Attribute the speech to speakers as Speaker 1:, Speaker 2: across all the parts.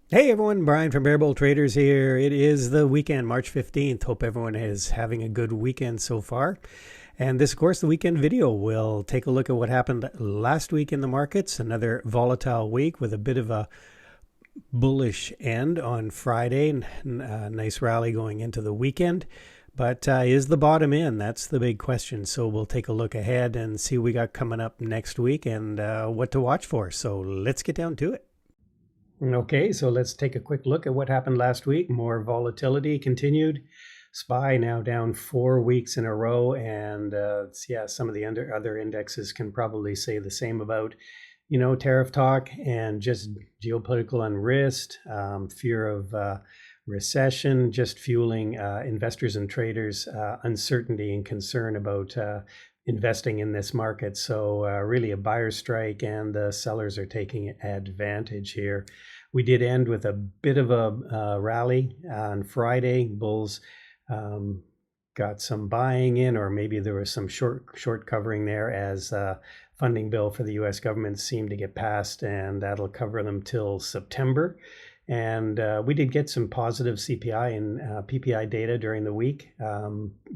Speaker 1: Hey everyone, Brian from Bear Bull Traders here. It is the weekend, March 15th. Hope everyone is having a good weekend so far. And this, of course, the weekend video will take a look at what happened last week in the markets. Another volatile week with a bit of a bullish end on Friday. Nice rally going into the weekend. But is the bottom in? That's the big question. So we'll take a look ahead and see what we got coming up next week and what to watch for. So let's get down to it. Okay, so let's take a quick look at what happened last week. More volatility continued. SPY now down 4 weeks in a row, and some of the other indexes can probably say the same about, tariff talk and just geopolitical unrest, fear of recession, just fueling investors and traders' uncertainty and concern about investing in this market. So really a buyer's strike, and the sellers are taking advantage here. We did end with a bit of a rally on Friday. Bulls got some buying in, or maybe there was some short covering there as funding bill for the U.S. government seemed to get passed, and that'll cover them till September. And we did get some positive CPI and PPI data during the week.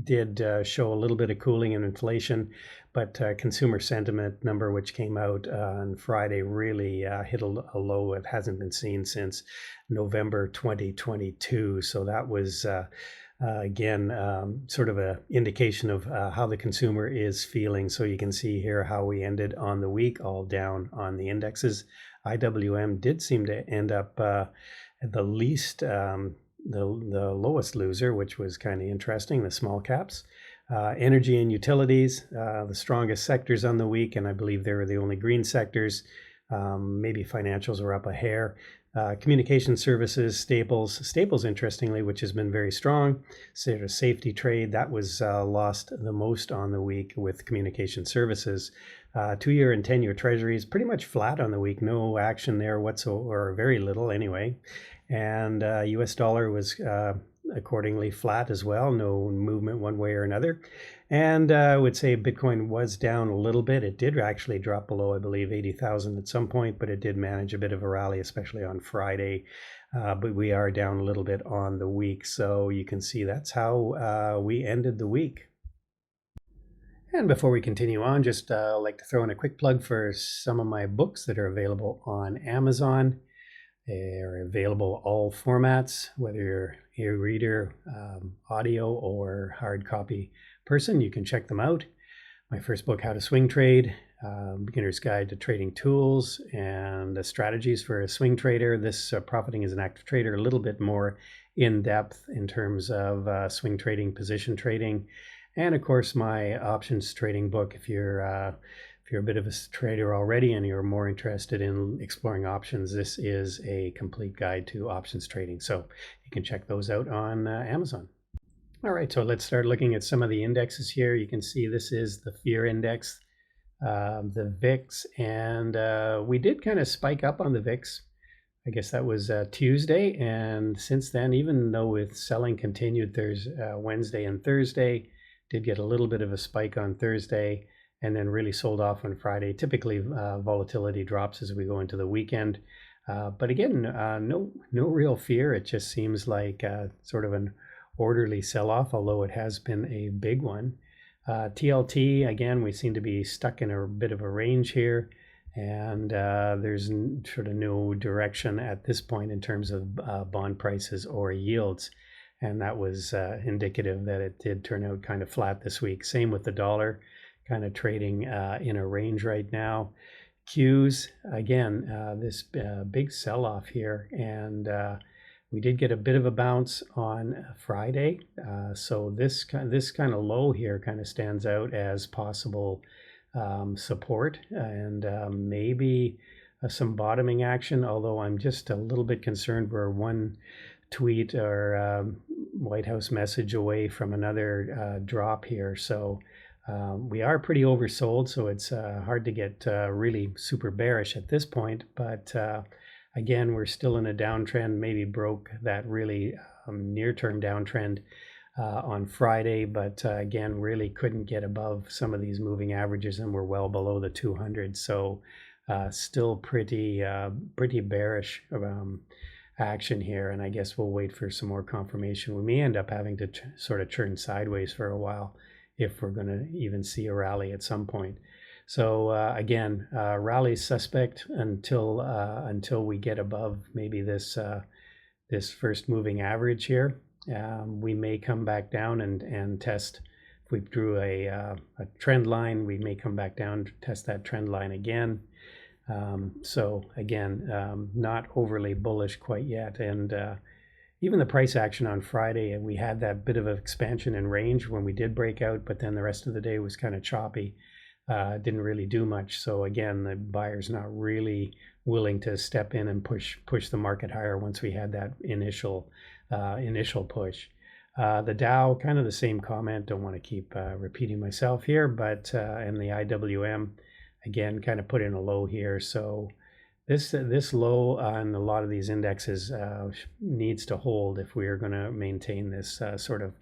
Speaker 1: Did show a little bit of cooling in inflation, but consumer sentiment number, which came out on Friday, really hit a low it hasn't been seen since November 2022. So that was, again, sort of an indication of how the consumer is feeling. So you can see here how we ended on the week, all down on the indexes. IWM did seem to end up at the least, the lowest loser, which was kind of interesting, the small caps. Energy and utilities, the strongest sectors on the week, and I believe they were the only green sectors. Maybe financials are up a hair. Communication services, staples, interestingly, which has been very strong. Sort of safety trade, that was lost the most on the week with communication services. 2-year and 10-year treasuries pretty much flat on the week. No action there whatsoever, or very little anyway. And US dollar was accordingly flat as well. No movement one way or another. And I would say Bitcoin was down a little bit. It did actually drop below, I believe, 80,000 at some point, but it did manage a bit of a rally, especially on Friday. But we are down a little bit on the week. So you can see that's how we ended the week. And before we continue on, just like to throw in a quick plug for some of my books that are available on Amazon. They're available all formats, whether you're e-reader, audio, or hard copy person. You can check them out. My first book, How to Swing Trade, Beginner's Guide to Trading Tools and the Strategies for a Swing Trader. This Profiting as an Active Trader, a little bit more in depth in terms of swing trading, position trading. And of course, my options trading book, if you're a bit of a trader already and you're more interested in exploring options, this is a complete guide to options trading. So you can check those out on Amazon. All right, so let's start looking at some of the indexes here. You can see this is the fear index, the VIX, and we did kind of spike up on the VIX. I guess that was Tuesday, and since then, even though with selling continued Wednesday and Thursday, did get a little bit of a spike on Thursday and then really sold off on Friday. Typically, volatility drops as we go into the weekend. But again, no real fear. It just seems like sort of an orderly sell-off, although it has been a big one. TLT, again, we seem to be stuck in a bit of a range here. And there's sort of no direction at this point in terms of bond prices or yields. And that was indicative that it did turn out kind of flat this week. Same with the dollar, kind of trading in a range right now. Qs, again, this big sell-off here. And we did get a bit of a bounce on Friday. So this kind of low here kind of stands out as possible support, and maybe some bottoming action, although I'm just a little bit concerned we're one tweet or White House message away from another drop here. So we are pretty oversold, so it's hard to get really super bearish at this point. But again, we're still in a downtrend, maybe broke that really near-term downtrend on Friday, but again, really couldn't get above some of these moving averages, and we're well below the 200. So still pretty bearish action here, and I guess we'll wait for some more confirmation. We may end up having to sort of churn sideways for a while if we're going to even see a rally at some point. So again, rally suspect until we get above maybe this first moving average here. We may come back down and test. If we drew a trend line, we may come back down to test that trend line again. So again, not overly bullish quite yet. And even the price action on Friday, we had that bit of an expansion in range when we did break out, but then the rest of the day was kind of choppy. Didn't really do much. So again, the buyer's not really willing to step in and push the market higher once we had that initial push. The Dow, kind of the same comment. Don't want to keep repeating myself here, but and the IWM, again, kind of put in a low here. So this low on a lot of these indexes needs to hold if we are going to maintain this sort of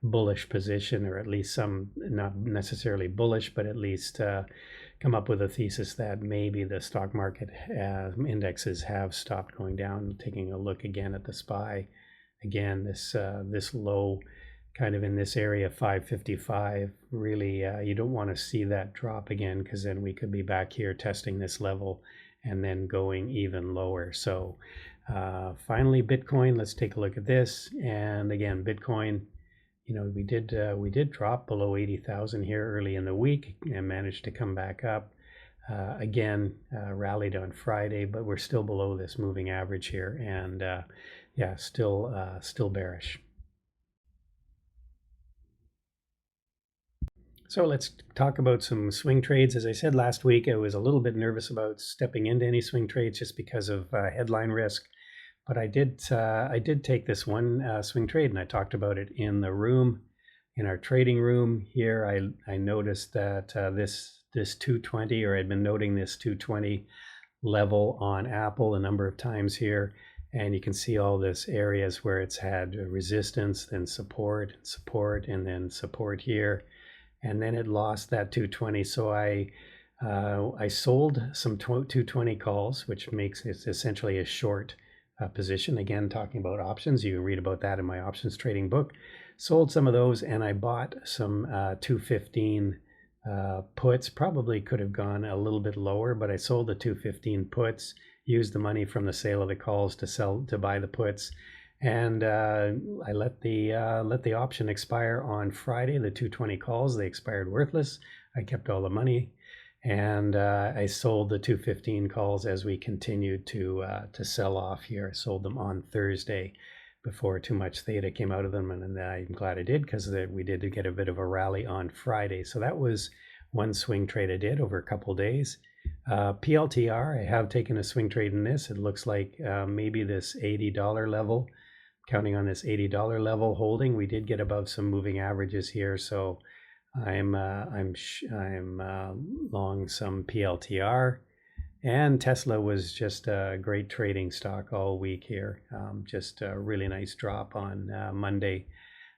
Speaker 1: bullish position, or at least some, not necessarily bullish, but at least come up with a thesis that maybe the stock market indexes have stopped going down. Taking a look again at the SPY, again, this low kind of in this area, 555, really you don't want to see that drop again, because then we could be back here testing this level and then going even lower. So finally, Bitcoin, let's take a look at this. And again, Bitcoin, we did drop below 80,000 here early in the week and managed to come back up. Again, rallied on Friday, but we're still below this moving average here, and yeah, still bearish. So let's talk about some swing trades. As I said last week, I was a little bit nervous about stepping into any swing trades just because of headline risk. But I did take this one swing trade, and I talked about it in the room, in our trading room here. I noticed that this 220, or I'd been noting this 220 level on Apple a number of times here. And you can see all this areas where it's had resistance, then support, and then support here. And then it lost that 220. So I sold some 220 calls, which makes it essentially a short position. Again, talking about options, you can read about that in my options trading book. Sold some of those, and I bought some 215 puts. Probably could have gone a little bit lower, but I sold the 215 puts, used the money from the sale of the calls to buy the puts. And I let the option expire on Friday. The 220 calls, they expired worthless. I kept all the money, and I sold the 215 calls as we continued to sell off here. I sold them on Thursday before too much theta came out of them, and I'm glad I did, because we did get a bit of a rally on Friday. So that was one swing trade I did over a couple days. PLTR, I have taken a swing trade in this. It looks like maybe this $80 level. Counting on this $80 level holding. We did get above some moving averages here, so I'm long some PLTR. And Tesla was just a great trading stock all week here. Just a really nice drop on Monday,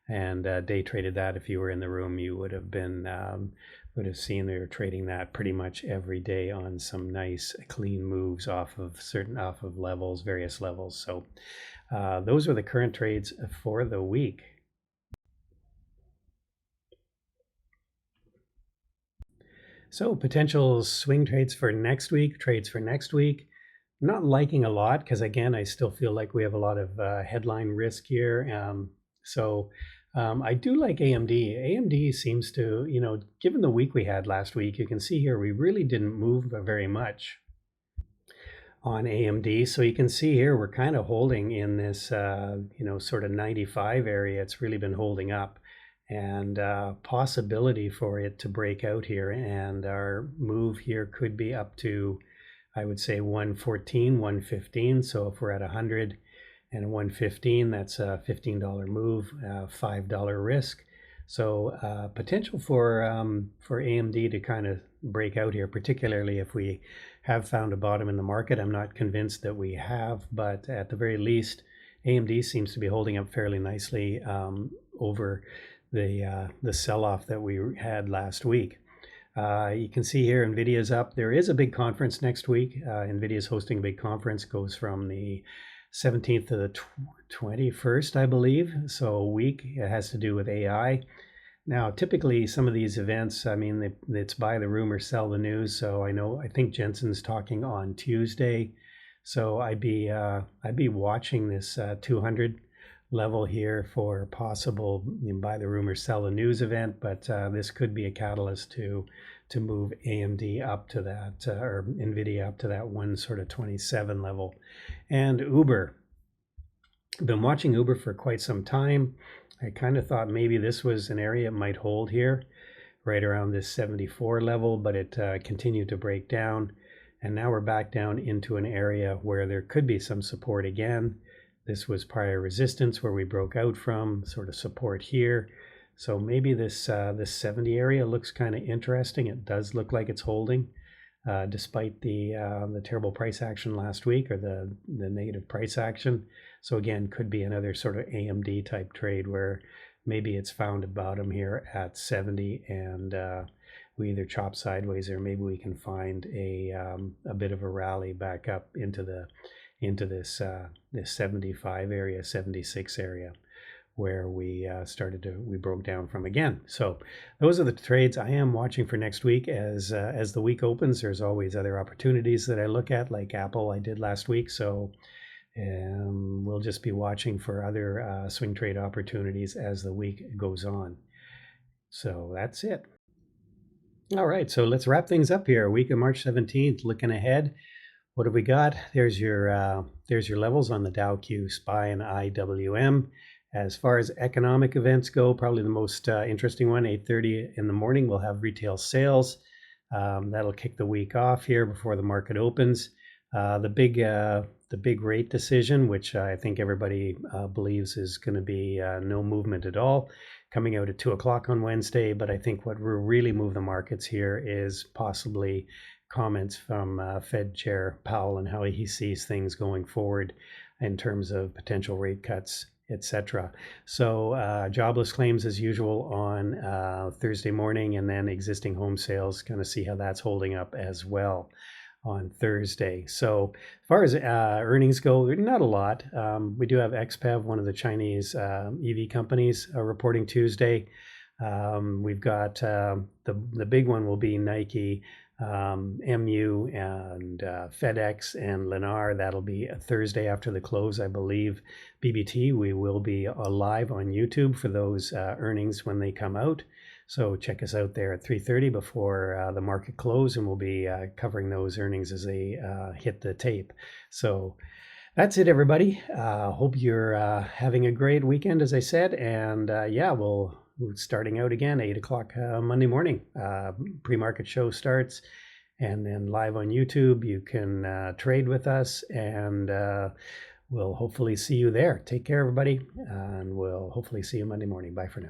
Speaker 1: and day traded that. If you were in the room, you would have seen they were trading that pretty much every day on some nice clean moves off of levels, various levels. So those are the current trades for the week. So potential swing trades for next week, not liking a lot, because again, I still feel like we have a lot of headline risk here. I do like AMD. AMD seems to, given the week we had last week, you can see here we really didn't move very much on AMD. So you can see here we're kind of holding in this sort of 95 area. It's really been holding up, and possibility for it to break out here, and our move here could be up to, I would say, 114, 115. So if we're at 100 and 115, that's a $15 move, $5 risk. So potential for AMD to kind of break out here, particularly if we have found a bottom in the market. I'm not convinced that we have, but at the very least, AMD seems to be holding up fairly nicely over the sell-off that we had last week. You can see here NVIDIA's up. There is a big conference next week. NVIDIA's hosting a big conference. Goes from the 17th to the 21st, I believe. So a week. It has to do with AI. Now, typically, some of these events, I mean, it's buy the rumor, sell the news. So I think Jensen's talking on Tuesday. So I'd be watching this 200 level here for possible buy the rumor, sell the news event. But this could be a catalyst to move AMD up to that, or NVIDIA up to that 127 level. And Uber. Been watching Uber for quite some time. I kind of thought maybe this was an area it might hold here, right around this 74 level, but it continued to break down. And now we're back down into an area where there could be some support again. This was prior resistance where we broke out from, sort of support here. So maybe this 70 area looks kind of interesting. It does look like it's holding, despite the terrible price action last week, or the negative price action. So again, could be another sort of AMD type trade where maybe it's found a bottom here at 70, and we either chop sideways, or maybe we can find a bit of a rally back up into this 75 area, 76 area, where we broke down from again. So those are the trades I am watching for next week. As the week opens, there's always other opportunities that I look at, like Apple I did last week. So we'll just be watching for other swing trade opportunities as the week goes on. So that's it. All right, so let's wrap things up here. Week of March 17th, looking ahead. What have we got? There's your levels on the Dow Q, SPY, and IWM. As far as economic events go, probably the most interesting one, 8:30 in the morning, we'll have retail sales. That'll kick the week off here before the market opens. The big rate decision, which I think everybody believes is going to be no movement at all, coming out at 2 o'clock on Wednesday. But I think what will really move the markets here is possibly comments from Fed Chair Powell and how he sees things going forward in terms of potential rate cuts, etc. So jobless claims as usual on Thursday morning, and then existing home sales, kind of see how that's holding up as well on Thursday. So as far as earnings go, not a lot. We do have XPEV, one of the Chinese EV companies, reporting Tuesday. We've got the big one will be Nike, MU, and FedEx and Lennar. That'll be a Thursday after the close, I believe. BBT, we will be live on YouTube for those earnings when they come out. So check us out there at 3:30 before the market close, and we'll be covering those earnings as they hit the tape. So that's it, everybody. Hope you're having a great weekend, as I said. And we're starting out again, 8 o'clock Monday morning. Pre-market show starts, and then live on YouTube. You can trade with us, and we'll hopefully see you there. Take care, everybody, and we'll hopefully see you Monday morning. Bye for now.